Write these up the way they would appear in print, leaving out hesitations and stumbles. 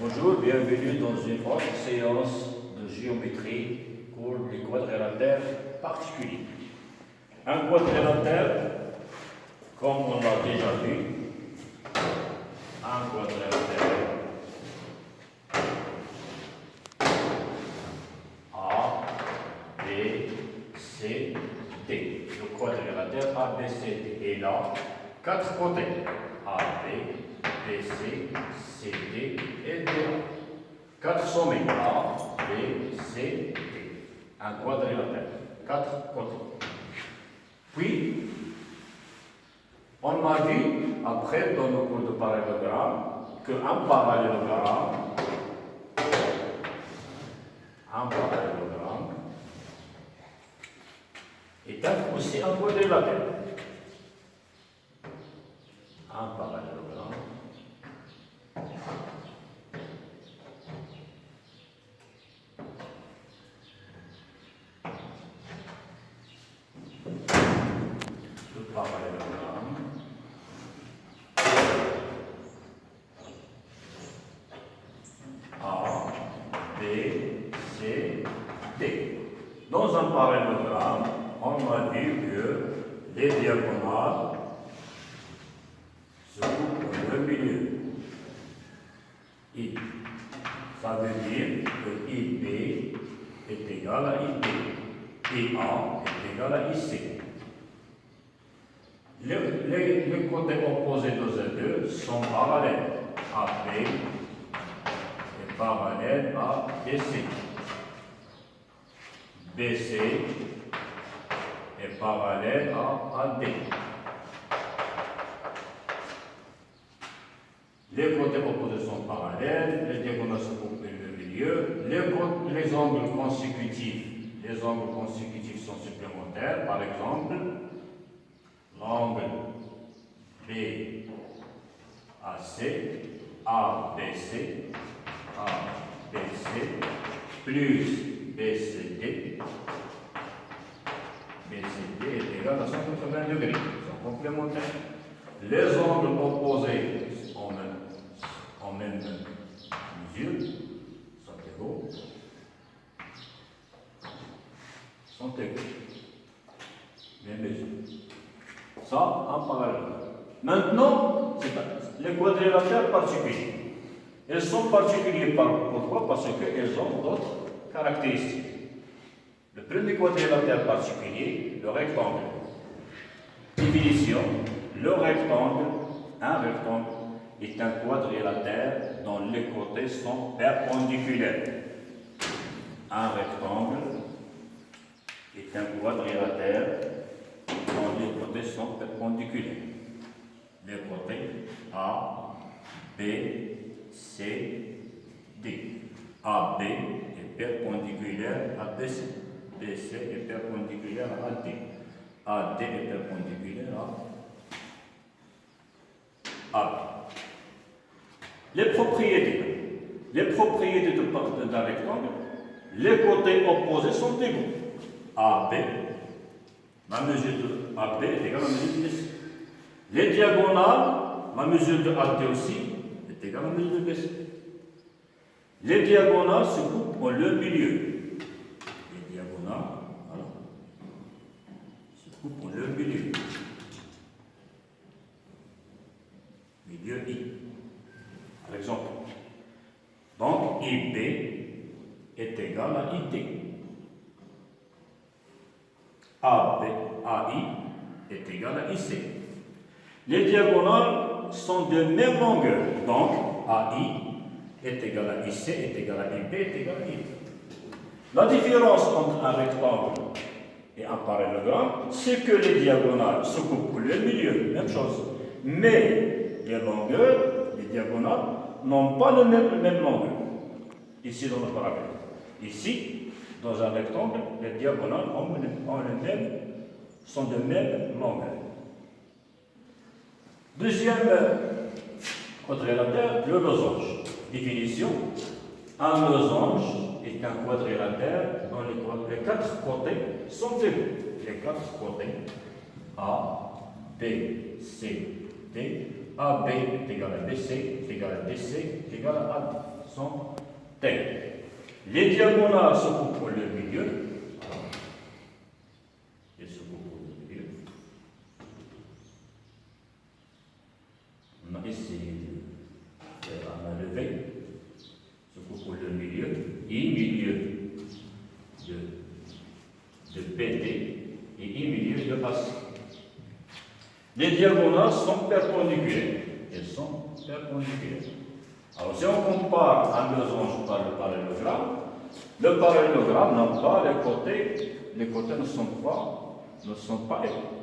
Bonjour, bienvenue dans une autre séance de géométrie pour les quadrilatères particuliers. Un quadrilatère, comme on l'a déjà vu, un quadrilatère A, B, C, D. Le quadrilatère A, B, C, D. Et là, quatre côtés. A, B, B, C, C, D et D. Quatre sommets. A, B, C, D. Un quadrilatère. Quatre côtés. Puis, on a vu, après, dans le cours de parallélogramme, qu'un parallélogramme est aussi un quadrilatère. Un parallélogramme A, B, C, D. Dans un parallélogramme, on a vu que les diagonales se coupent dans le milieu. I. Ça veut dire que IB est égal à IB. IA est égal à IC. Les côtés opposés de ces deux sont parallèles. AB est parallèle à BC. BC est parallèle à AD. Les côtés opposés sont parallèles, les diagonales se coupent dans le milieu, les angles consécutifs sont supplémentaires. Par exemple, l'angle BAC, ABC, plus BCD est égal à 180 degrés. Ils sont complémentaires. Les angles opposés en même mesure sont égaux. Même mesure. Ça, en parallèle. Maintenant, c'est les quadrilatères particuliers. Ils sont particuliers pourquoi? Parce qu'ils ont d'autres caractéristiques. Le premier quadrilatère particulier, le rectangle. Définition, un rectangle est un quadrilatère dont les côtés sont perpendiculaires. Un rectangle est un quadrilatère dont les côtés sont perpendiculaires. Les côtés A, B, C, D. AB est perpendiculaire à BC. BC est perpendiculaire à AD. AD est perpendiculaire à AB. Les propriétés d'un rectangle, les côtés opposés sont égaux. AB, la mesure de AB est égale à la mesure de BC. Les diagonales, la mesure de AD aussi est égale à la mesure de BC. Les diagonales se coupent dans le milieu. Les diagonales, voilà, se coupent dans le milieu. Milieu I. Par exemple, donc IB est égal à ID. AI est égal à IC. Les diagonales sont de même longueur, donc AI est égal à IC, est égal à IB, est égal à ID. La différence entre un rectangle et un parallélogramme, c'est que les diagonales se coupent le milieu, même chose. Mais les longueurs, les diagonales, n'ont pas la même longueur. Ici dans le parallèle. Ici, dans un rectangle, les diagonales sont de même longueur. Deuxième quadrilatère, le losange. Définition, un losange est un quadrilatère dont les quatre côtés sont égaux. Les quatre côtés A, B, C, D. AB est égal à BC, est égal à DC, est égal à AD. sont égales. Les diagonales se coupent pour le milieu. Et se coupent pour le milieu. On a essayé de faire un levé. Se coupe pour le milieu. Et milieu de BD et milieu de AC. Les diagonales sont perpendiculaires. Elles sont perpendiculaires. Alors, si on compare un losange par le parallélogramme n'a pas les côtés ne sont pas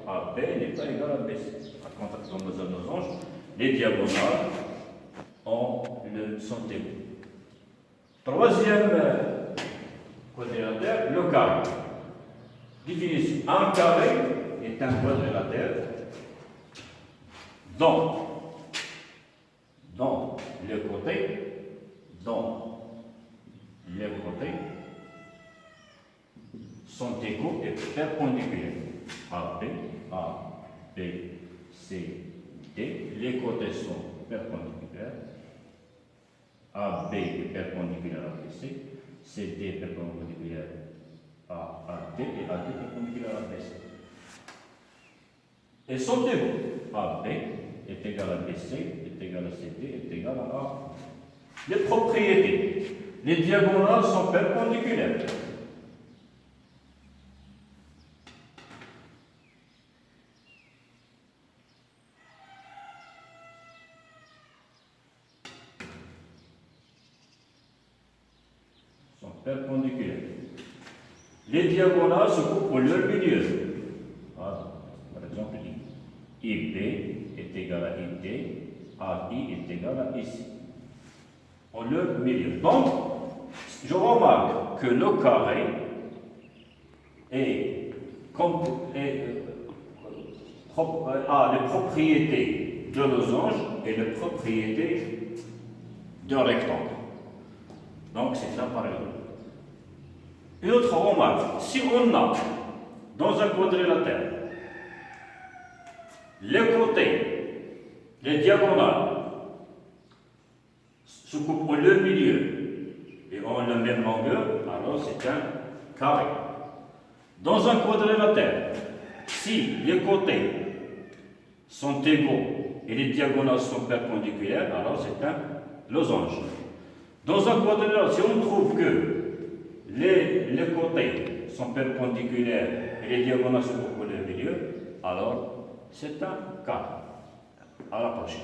AB n'est pas égal à BC. Par contre, dans un losange, les diagonales sont égales. Troisième quadrilatère, le carré. Définition. Un carré est un quadrilatère dont les côtés sont égaux et perpendiculaires. A, B, C, D. Les côtés sont perpendiculaires. A, B est perpendiculaire à BC. CD est perpendiculaire à AD et AD est perpendiculaire à BC. Elles sont égaux. AB est égal à BC, est égal à CD, est égal à A. Les propriétés. Les diagonales sont perpendiculaires. Perpendiculaires. Les diagonales se coupent pour leur milieu. Voilà. Par exemple, IB est égal à ID, AI est égal à IC. Pour leur milieu. Donc, je remarque que le carré a les propriétés de losange et les propriétés d'un rectangle. Donc, c'est un parallélogramme. Une autre remarque, si on a dans un quadrilatère les côtés, les diagonales se coupent pour le milieu et ont la même longueur, alors c'est un carré. Dans un quadrilatère, si les côtés sont égaux et les diagonales sont perpendiculaires, alors c'est un losange. Dans un quadrilatère, si on trouve que les côtés sont perpendiculaires et les diagonales sont au milieu, alors c'est un carré. À la prochaine.